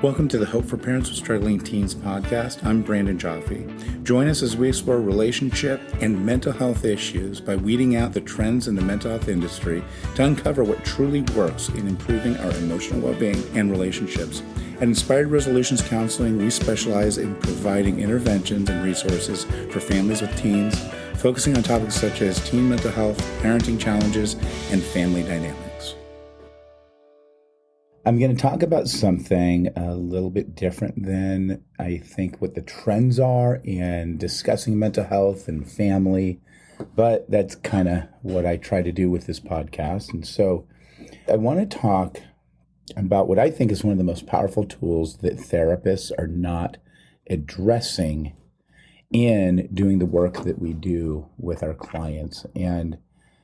Welcome to the Hope for Parents with Struggling Teens podcast. I'm Brandon Jaffe. Join us as we explore relationship and mental health issues by weeding out the trends in the mental health industry to uncover what truly works in improving our emotional well-being and relationships. At Inspired Resolutions Counseling, we specialize in providing interventions and resources for families with teens, focusing on topics such as teen mental health, parenting challenges, and family dynamics. I'm going to talk about something a little bit different than I think what the trends are in discussing mental health and family, but that's kind of what I try to do with this podcast. And so I want to talk about what I think is one of the most powerful tools that therapists are not addressing in doing the work that we do with our clients. And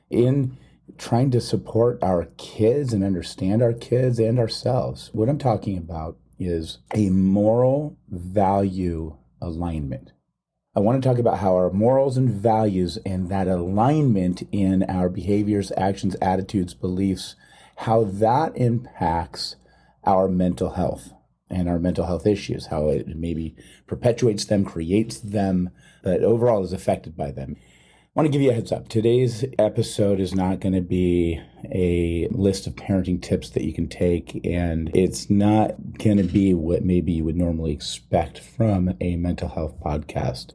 in trying to support our kids and understand our kids and ourselves. What I'm talking about is a moral value alignment. I want to talk about how our morals and values and that alignment in our behaviors, actions, attitudes, beliefs, how that impacts our mental health and our mental health issues, how it maybe perpetuates them, creates them, but overall is affected by them. I want to give you a heads up. Today's episode is not going to be a list of parenting tips that you can take, and it's not going to be what maybe you would normally expect from a mental health podcast.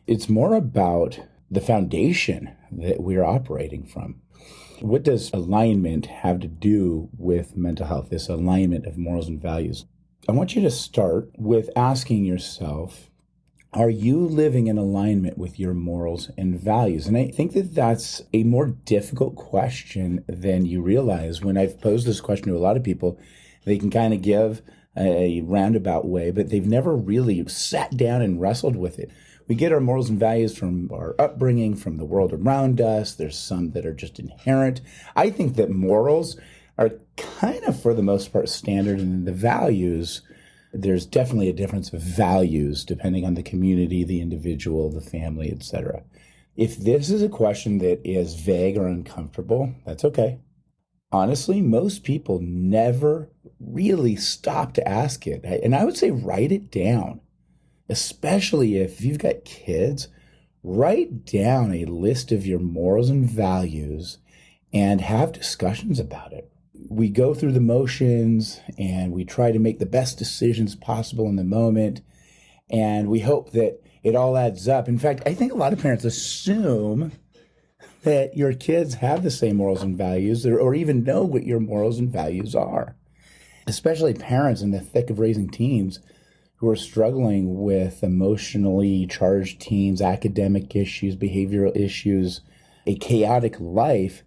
It's more about the foundation that we're operating from. What does alignment have to do with mental health, this alignment of morals and values? I want you to start with asking yourself, are you living in alignment with your morals and values? And I think that that's a more difficult question than you realize. When I've posed this question to a lot of people, they can kind of give a roundabout way, but they've never really sat down and wrestled with it. We get our morals and values from our upbringing, from the world around us. There's some that are just inherent. I think that morals are kind of, for the most part, standard, and the values, there's definitely a difference of values depending on the community, the individual, the family, etc. If this is a question that is vague or uncomfortable, that's okay. Honestly, most people never really stop to ask it. And I would say write it down, especially if you've got kids. Write down a list of your morals and values and have discussions about it. We go through the motions and we try to make the best decisions possible in the moment. And we hope that it all adds up. In fact, I think a lot of parents assume that your kids have the same morals and values or even know what your morals and values are. Especially parents in the thick of raising teens who are struggling with emotionally charged teens, academic issues, behavioral issues, a chaotic life.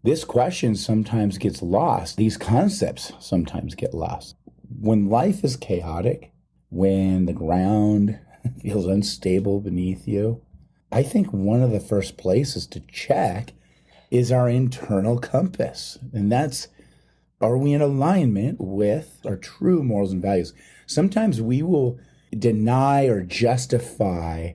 This question sometimes gets lost. These concepts sometimes get lost. When life is chaotic, when the ground feels unstable beneath you, I think one of the first places to check is our internal compass. And that's, are we in alignment with our true morals and values? Sometimes we will deny or justify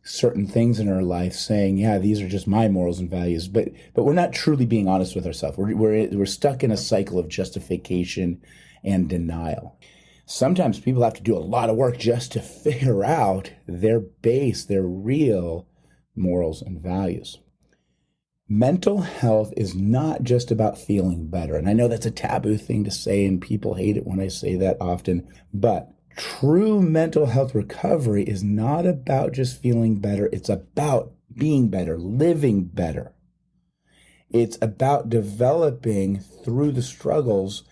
certain things in our life saying, yeah, these are just my morals and values, but we're not truly being honest with ourselves. We're stuck in a cycle of justification and denial. Sometimes people have to do a lot of work just to figure out their base, their real morals and values. Mental health is not just about feeling better. And I know that's a taboo thing to say, and people hate it when I say that often, but true mental health recovery is not about just feeling better. It's about being better, living better. It's about developing through the struggles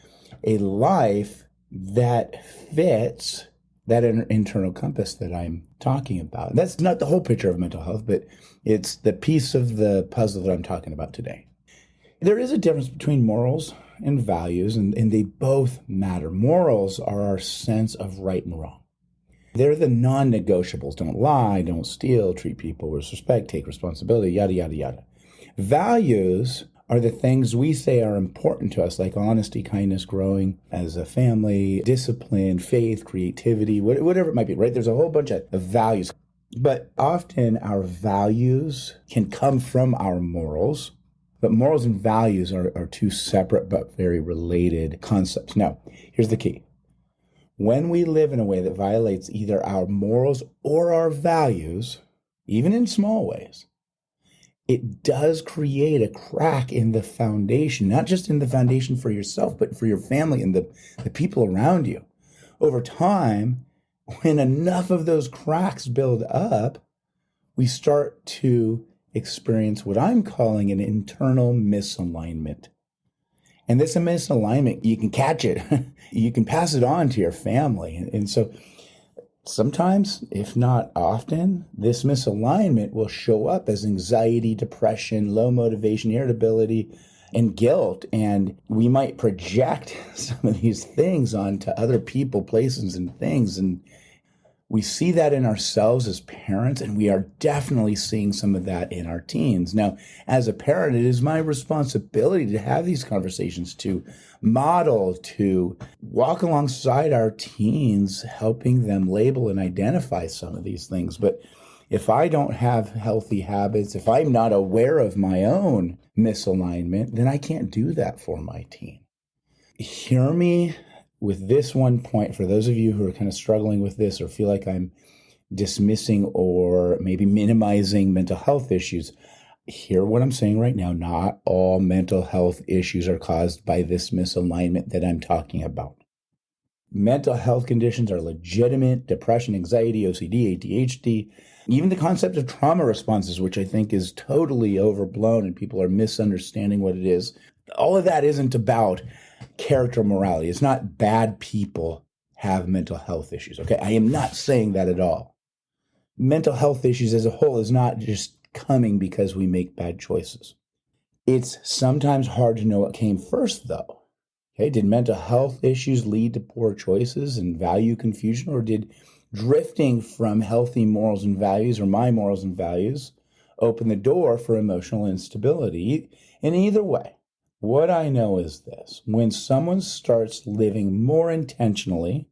a life that fits that internal compass that I'm talking about. That's not the whole picture of mental health, but it's the piece of the puzzle that I'm talking about today. There is a difference between morals and values, and they both matter. Morals are our sense of right and wrong. They're the non-negotiables. Don't lie, don't steal, treat people with respect, take responsibility, yada, yada, yada. Values are the things we say are important to us, like honesty, kindness, growing as a family, discipline, faith, creativity, whatever it might be, right? There's a whole bunch of values. But often our values can come from our morals, but morals and values are two separate but very related concepts. Now, here's the key. When we live in a way that violates either our morals or our values, even in small ways, it does create a crack in the foundation, not just in the foundation for yourself, but for your family and the people around you. Over time, when enough of those cracks build up, we start to experience what I'm calling an internal misalignment. And this misalignment, you can catch it. You can pass it on to your family. And so sometimes, if not often, this misalignment will show up as anxiety, depression, low motivation, irritability, and guilt. And we might project some of these things onto other people, places, and things. And we see that in ourselves as parents, and we are definitely seeing some of that in our teens. Now, as a parent, it is my responsibility to have these conversations, to model, to walk alongside our teens, helping them label and identify some of these things. But if I don't have healthy habits, if I'm not aware of my own misalignment, then I can't do that for my teen. Hear me with this one point, for those of you who are kind of struggling with this or feel like I'm dismissing or maybe minimizing mental health issues, hear what I'm saying right now. Not all mental health issues are caused by this misalignment that I'm talking about. Mental health conditions are legitimate: depression, anxiety, OCD, ADHD, even the concept of trauma responses, which I think is totally overblown and people are misunderstanding what it is. All of that isn't about character morality. It's not bad people have mental health issues. Okay, I am not saying that at all. Mental health issues as a whole is not just coming because we make bad choices. It's sometimes hard to know what came first, though. Okay, did mental health issues lead to poor choices and value confusion, or did drifting from healthy morals and values, or my morals and values, open the door for emotional instability? In either way, what I know is this: when someone starts living more intentionally,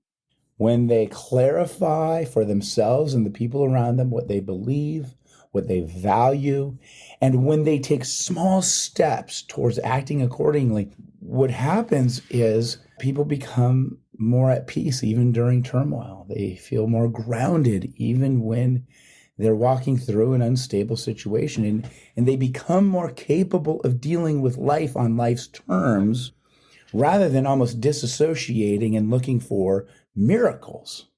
when they clarify for themselves and the people around them what they believe, what they value, and when they take small steps towards acting accordingly, what happens is people become more at peace even during turmoil. They feel more grounded even when they're walking through an unstable situation, and they become more capable of dealing with life on life's terms rather than almost disassociating and looking for miracles.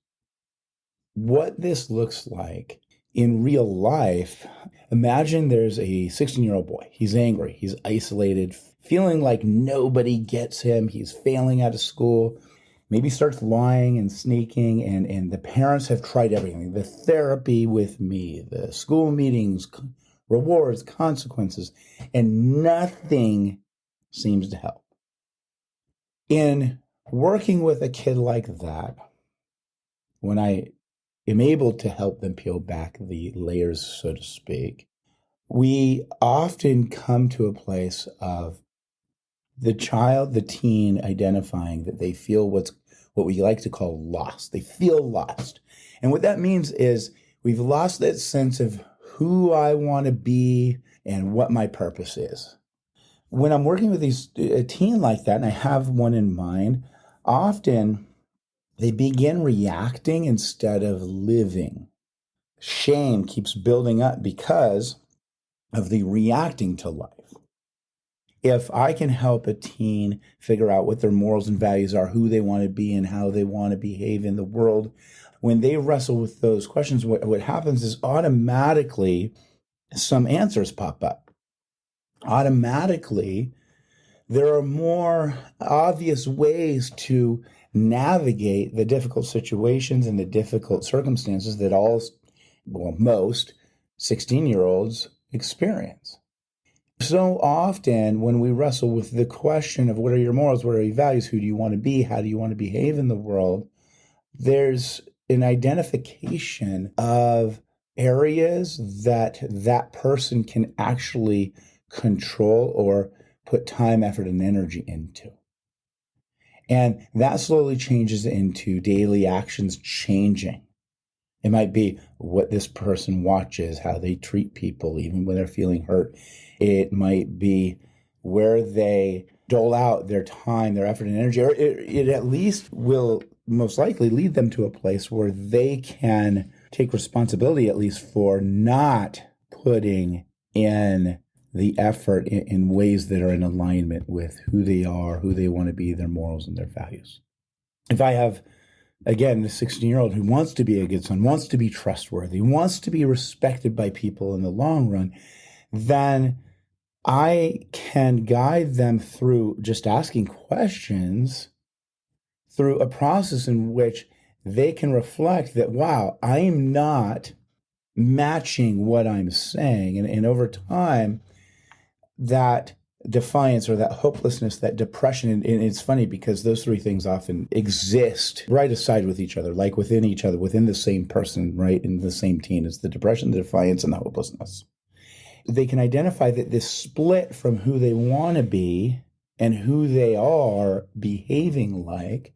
What this looks like in real life: imagine there's a 16-year-old boy. He's angry, he's isolated, feeling like nobody gets him, he's failing out of school. Maybe starts lying and sneaking, and the parents have tried everything: the therapy with me, the school meetings, rewards, consequences, and nothing seems to help. In working with a kid like that, when I am able to help them peel back the layers, so to speak, we often come to a place of the child, the teen, identifying that they feel what we like to call lost. They feel lost. And what that means is we've lost that sense of who I want to be and what my purpose is. When I'm working with a teen like that, and I have one in mind, often they begin reacting instead of living. Shame keeps building up because of the reacting to life. If I can help a teen figure out what their morals and values are, who they want to be and how they want to behave in the world, when they wrestle with those questions, what happens is automatically some answers pop up. Automatically, there are more obvious ways to navigate the difficult situations and the difficult circumstances that most 16-year-olds experience. So often when we wrestle with the question of what are your morals, what are your values, who do you want to be, how do you want to behave in the world, there's an identification of areas that person can actually control or put time, effort, and energy into. And that slowly changes into daily actions changing. It might be what this person watches, how they treat people, even when they're feeling hurt. It might be where they dole out their time, their effort, and energy, or it at least will most likely lead them to a place where they can take responsibility, at least, for not putting in the effort in ways that are in alignment with who they are, who they want to be, their morals and their values. If I have, again, the 16-year-old who wants to be a good son, wants to be trustworthy, wants to be respected by people in the long run, then I can guide them through just asking questions, through a process in which they can reflect that, wow, I'm not matching what I'm saying. And over time, that defiance or that hopelessness, that depression, and it's funny because those three things often exist right aside with each other, like within each other, within the same person, right, in the same teen. It's the depression, the defiance, and the hopelessness. They can identify that this split from who they want to be and who they are behaving like,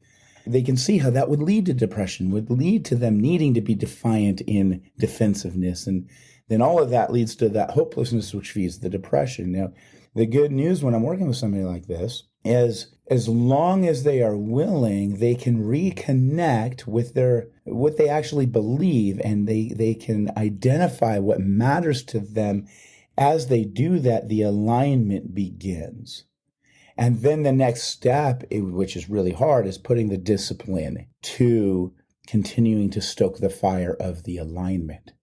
they can see how that would lead to depression, would lead to them needing to be defiant in defensiveness. And then all of that leads to that hopelessness, which feeds the depression. Now, the good news when I'm working with somebody like this is as long as they are willing, they can reconnect with what they actually believe, and they can identify what matters to them. As they do that, the alignment begins. And then the next step, which is really hard, is putting the discipline to continuing to stoke the fire of the alignment.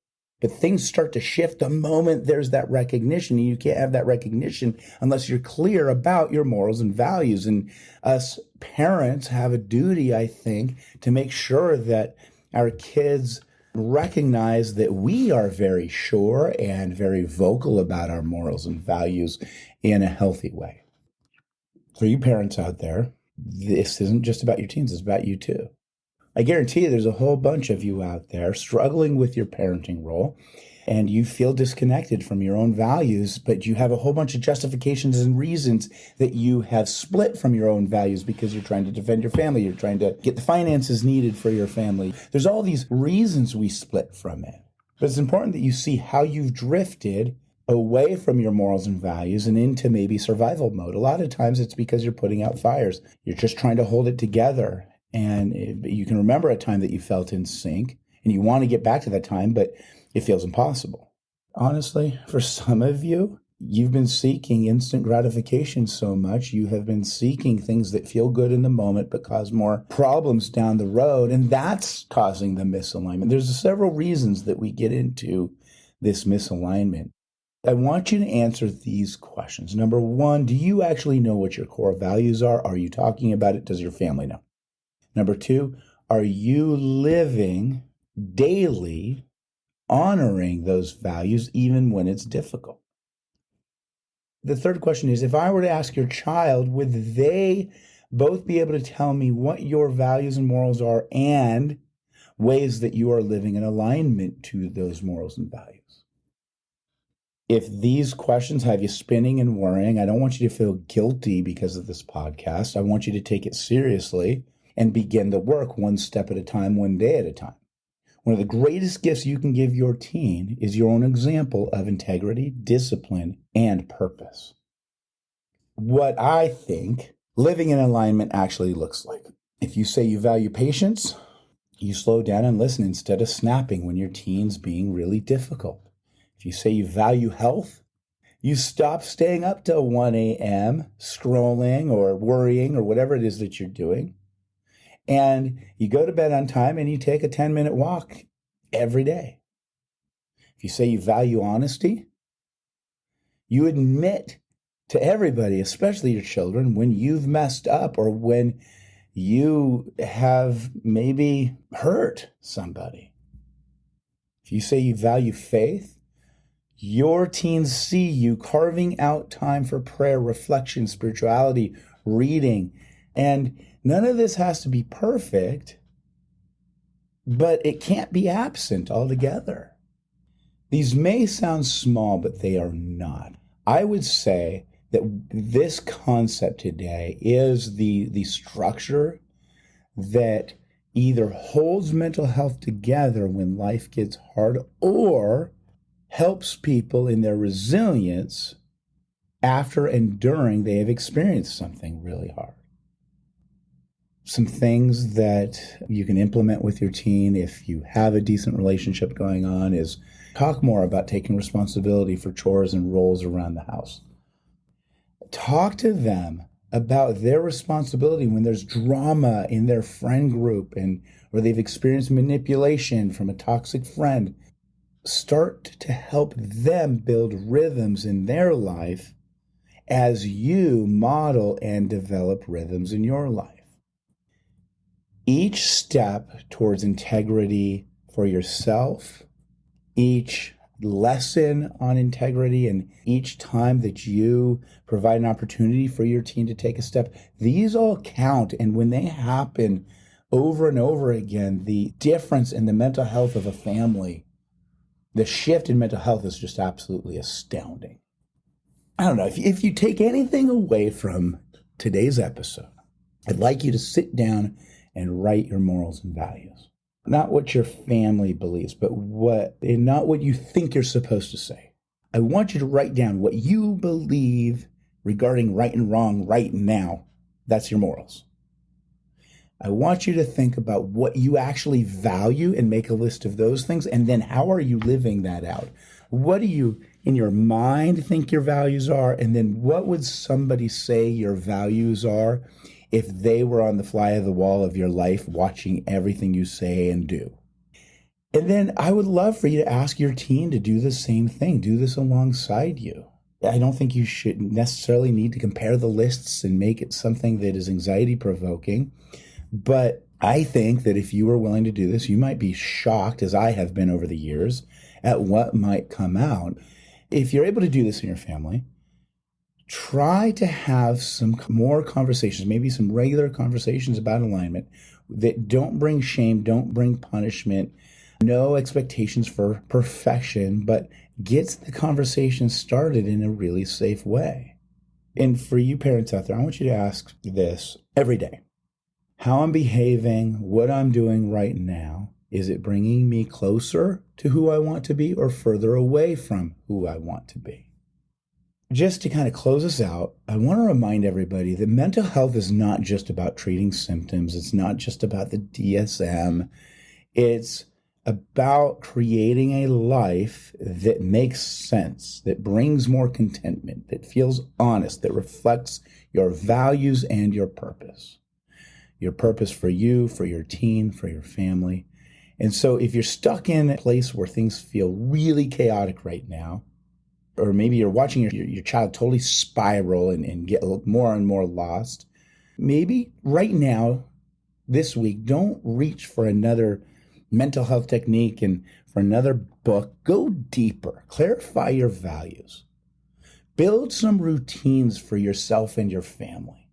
But things start to shift the moment there's that recognition. And you can't have that recognition unless you're clear about your morals and values. And us parents have a duty, I think, to make sure that our kids recognize that we are very sure and very vocal about our morals and values in a healthy way. For you parents out there, this isn't just about your teens, it's about you too. I guarantee you there's a whole bunch of you out there struggling with your parenting role, and you feel disconnected from your own values, but you have a whole bunch of justifications and reasons that you have split from your own values because you're trying to defend your family, you're trying to get the finances needed for your family. There's all these reasons we split from it. But it's important that you see how you've drifted away from your morals and values and into maybe survival mode. A lot of times it's because you're putting out fires. You're just trying to hold it together. And you can remember a time that you felt in sync and you want to get back to that time, but it feels impossible. Honestly, for some of you, you've been seeking instant gratification so much. You have been seeking things that feel good in the moment but cause more problems down the road. And that's causing the misalignment. There's several reasons that we get into this misalignment. I want you to answer these questions. Number one, do you actually know what your core values are? Are you talking about it? Does your family know? Number two, are you living daily honoring those values even when it's difficult? The third question is, if I were to ask your child, would they both be able to tell me what your values and morals are and ways that you are living in alignment to those morals and values? If these questions have you spinning and worrying, I don't want you to feel guilty because of this podcast. I want you to take it seriously and begin the work one step at a time, one day at a time. One of the greatest gifts you can give your teen is your own example of integrity, discipline, and purpose. What I think living in alignment actually looks like. If you say you value patience, you slow down and listen instead of snapping when your teen's being really difficult. If you say you value health, you stop staying up till 1 a.m. scrolling or worrying or whatever it is that you're doing. And you go to bed on time and you take a 10-minute walk every day. If you say you value honesty, you admit to everybody, especially your children, when you've messed up or when you have maybe hurt somebody. If you say you value faith, your teens see you carving out time for prayer, reflection, spirituality, reading. And none of this has to be perfect, but it can't be absent altogether. These may sound small, but they are not. I would say that this concept today is the structure that either holds mental health together when life gets hard or helps people in their resilience after and during they have experienced something really hard. some things that you can implement with your teen if you have a decent relationship going on is talk more about taking responsibility for chores and roles around the house. Talk to them about their responsibility when there's drama in their friend group or they've experienced manipulation from a toxic friend. Start to help them build rhythms in their life as you model and develop rhythms in your life. Each step towards integrity for yourself, each lesson on integrity, and each time that you provide an opportunity for your teen to take a step, these all count. And when they happen over and over again, the difference in the mental health of a family, the shift in mental health is just absolutely astounding. I don't know, if you take anything away from today's episode, I'd like you to sit down and write your morals and values. Not what your family believes, but not what you think you're supposed to say. I want you to write down what you believe regarding right and wrong right now. That's your morals. I want you to think about what you actually value and make a list of those things. And then how are you living that out? What do you in your mind think your values are? And then what would somebody say your values are if they were on the fly of the wall of your life, watching everything you say and do? And then I would love for you to ask your teen to do the same thing. Do this alongside you. I don't think you should necessarily need to compare the lists and make it something that is anxiety provoking. But I think that if you were willing to do this, you might be shocked, as I have been over the years, at what might come out. If you're able to do this in your family, try to have some more conversations, maybe some regular conversations about alignment that don't bring shame, don't bring punishment, no expectations for perfection, but gets the conversation started in a really safe way. And for you parents out there, I want you to ask this every day. How I'm behaving, what I'm doing right now, is it bringing me closer to who I want to be or further away from who I want to be? Just to kind of close us out, I want to remind everybody that mental health is not just about treating symptoms. It's not just about the DSM. It's about creating a life that makes sense, that brings more contentment, that feels honest, that reflects your values and your purpose. Your purpose for you, for your teen, for your family. And so if you're stuck in a place where things feel really chaotic right now, or maybe you're watching your child totally spiral and get more and more lost, maybe right now, this week, don't reach for another mental health technique and for another book. Go deeper. Clarify your values. Build some routines for yourself and your family.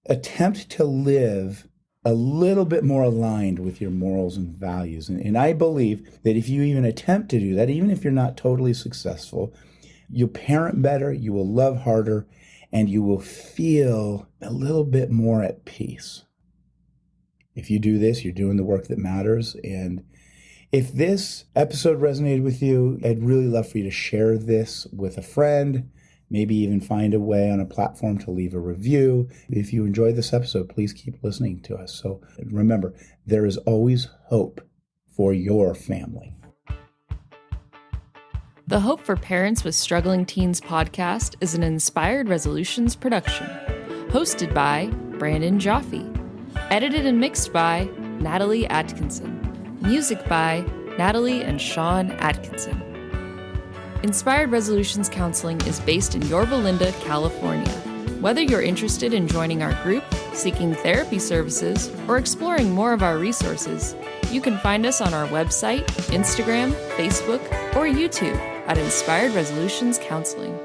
Attempt to live a little bit more aligned with your morals and values. And I believe that if you even attempt to do that, even if you're not totally successful, you'll parent better, you will love harder, and you will feel a little bit more at peace. If you do this, you're doing the work that matters. And if this episode resonated with you, I'd really love for you to share this with a friend. Maybe even find a way on a platform to leave a review. If you enjoyed this episode, please keep listening to us. So remember, there is always hope for your family. The Hope for Parents with Struggling Teens podcast is an Inspired Resolutions production. Hosted by Brandon Jaffe. Edited and mixed by Natalie Atkinson. Music by Natalie and Sean Atkinson. Inspired Resolutions Counseling is based in Yorba Linda, California. Whether you're interested in joining our group, seeking therapy services, or exploring more of our resources, you can find us on our website, Instagram, Facebook, or YouTube at Inspired Resolutions Counseling.